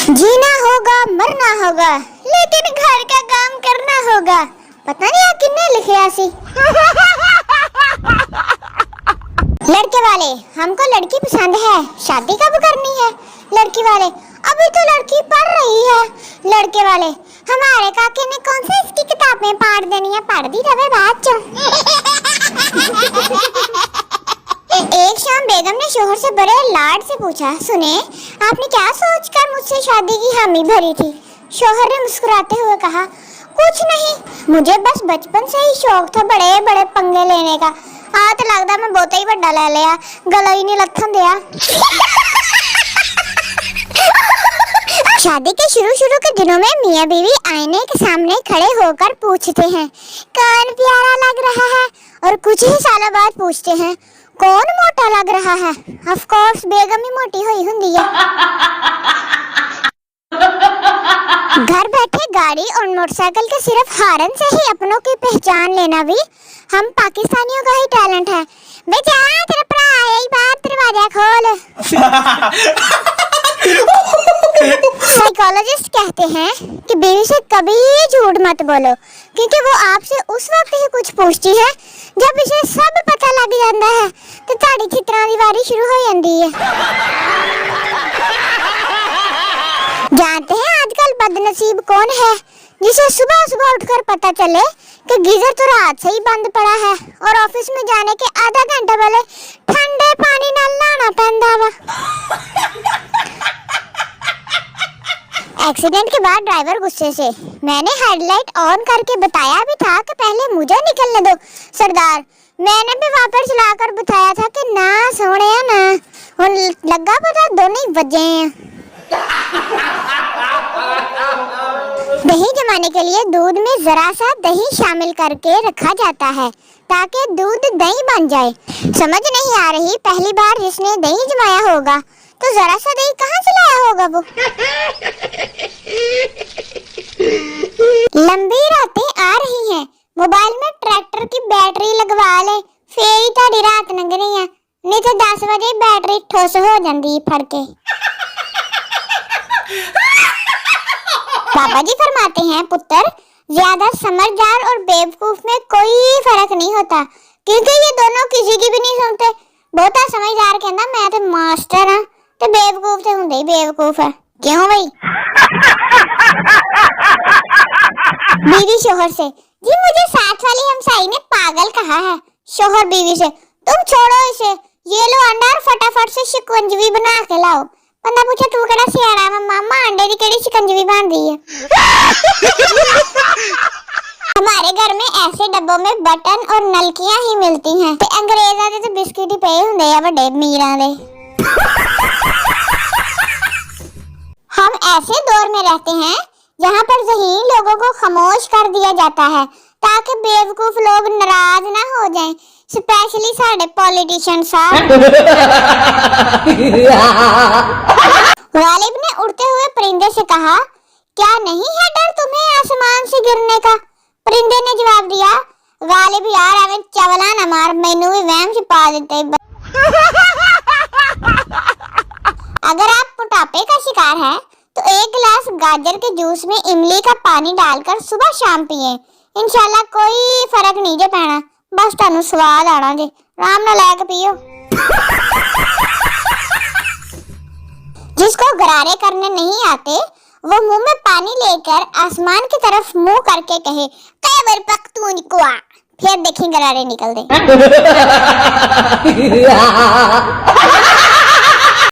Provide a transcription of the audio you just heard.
जीना होगा मरना होगा लेकिन घर का काम करना होगा। पता नहीं आप किन्ने लिखे आसी। लड़के वाले, हमको लड़की पसंद है, शादी कब करनी है? लड़की वाले, अभी तो लड़की पढ़ रही है। लड़के वाले, हमारे काके ने कौन सी इसकी किताबें पढ़ देनी है, पढ़ दी तबे बाद चो। एक शाम बेगम ने शोहर से बड़े लाड से पूछा, सुने आपने क्या सोचकर मुझसे शादी की हामी भरी थी? शोहर ने मुस्कुराते हुए कहा, कुछ नहीं, मुझे बस बचपन से ही शौक था बड़े बड़े पंगे लेने का। तो लगता मैं बहुत ही बड़ा ले लिया, गला ही नहीं लथन दिया। शादी के शुरू के दिनों में मियां बीवी आईने के सामने खड़े होकर पूछते हैं, कौन प्यारा लग रहा है? और कुछ ही सालों बाद पूछते हैं, कौन मोटा लग रहा है? ऑफ कोर्स बेगम ही मोटी हुई हुंदी है। घर बैठे गाड़ी और मोटरसाइकिल के सिर्फ हॉर्न से ही अपनों की पहचान लेना भी हम पाकिस्तानियों का ही टैलेंट है। बेटा तेरा भरा आया ही बाहर, दरवाजा खोल। साइकोलॉजिस्ट कहते हैं कि बीवी से कभी झूठ मत बोलो, क्योंकि वो आपसे उस वक्त ही कुछ पूछती है जब इसे सब पता लग जाता है तो ताड़ी चित्रा दी वारी शुरू हो जाती है। जानते हैं आजकल बदनसीब कौन है जिसे सुबह सुबह उठकर पता चले कि गीजर तो रात से ही बंद पड़ा है और ऑफिस में जाने के आधा घंटे पहले ठंडे पानी नाल नहाना पैंदा वा। एक्सीडेंट के बाद ड्राइवर गुस्से से, मैंने हेडलाइट ऑन करके बताया भी था कि पहले मुझे निकलने दो सरदार। मैंने भी वापस चलाकर बताया था कि ना सोने ना, और लगा पता दोनों ही वजह हैं। दही जमाने के लिए दूध में जरा सा दही शामिल करके रखा जाता है ताकि दूध दही बन जाए। समझ नहीं आ रही, पहली बार जिसने दही जमाया होगा तो जरा सा दही कहाँ से लाया होगा वो? लंबी रातें आ रही हैं, मोबाइल में ट्रैक्टर की बैटरी लगवा ले, फिर ही ताड़ी रात लंघनी है, नहीं तो 10 बजे बैटरी ठोस हो जाती फड़ के। बाबा जी फरमाते हैं, पुत्र ज्यादा समझदार और बेवकूफ में कोई फर्क नहीं होता, क्योंकि ये दोनों किसी की भी नहीं सुनते। बहुता समझदार कहना मैं तो मास्टर हां, तो बेवकूफ तो हुंदे ही बेवकूफ है। क्यों भाई? बीवी शोहर से, जी मुझे साथ वाली हमसाई ने पागल कहा है। शोहर बीवी से, तुम छोड़ो इसे, ये लो अंडा और फटाफट से शिकंजवी बना के लाओ। बंदा पूछे तू केड़ा सियाड़ा है? मामा अंडे दी केड़ी शिकंजवी बन दी है? हमारे घर में ऐसे डब्बों में बटन और नलकियां ही मिलती हैं, ते अंग्रेज़ां दे ते बिस्किट ही पे हुंदे आ बड़े मीरां दे। हम ऐसे दौर में रहते हैं जहाँ पर ज़हीन लोगों को खामोश कर दिया जाता है ताकि बेवकूफ लोग नाराज ना हो जाएं, स्पेशली साडे पॉलिटिशियन साहब। गालिब ने उड़ते हुए परिंदे से कहा, क्या नहीं है डर तुम्हें आसमान से गिरने का? परिंदे ने जवाब दिया, गालिब यार हमें चवला ना मार, मैनू भी वहम से पा देते। अगर आप मोटापे का शिकार हैं तो 1 गिलास गाजर के जूस में इमली का पानी डालकर सुबह शाम पिए, इंशाल्लाह कोई फर्क नहीं जे पैना, बस तानू स्वाद आना जे, आराम नाल लेके पियो। जिसको गरारे करने नहीं आते वो मुंह में पानी लेकर आसमान की तरफ मुंह करके कहे, कैबर पख्तून को, फिर देखी गरारे निकल दे।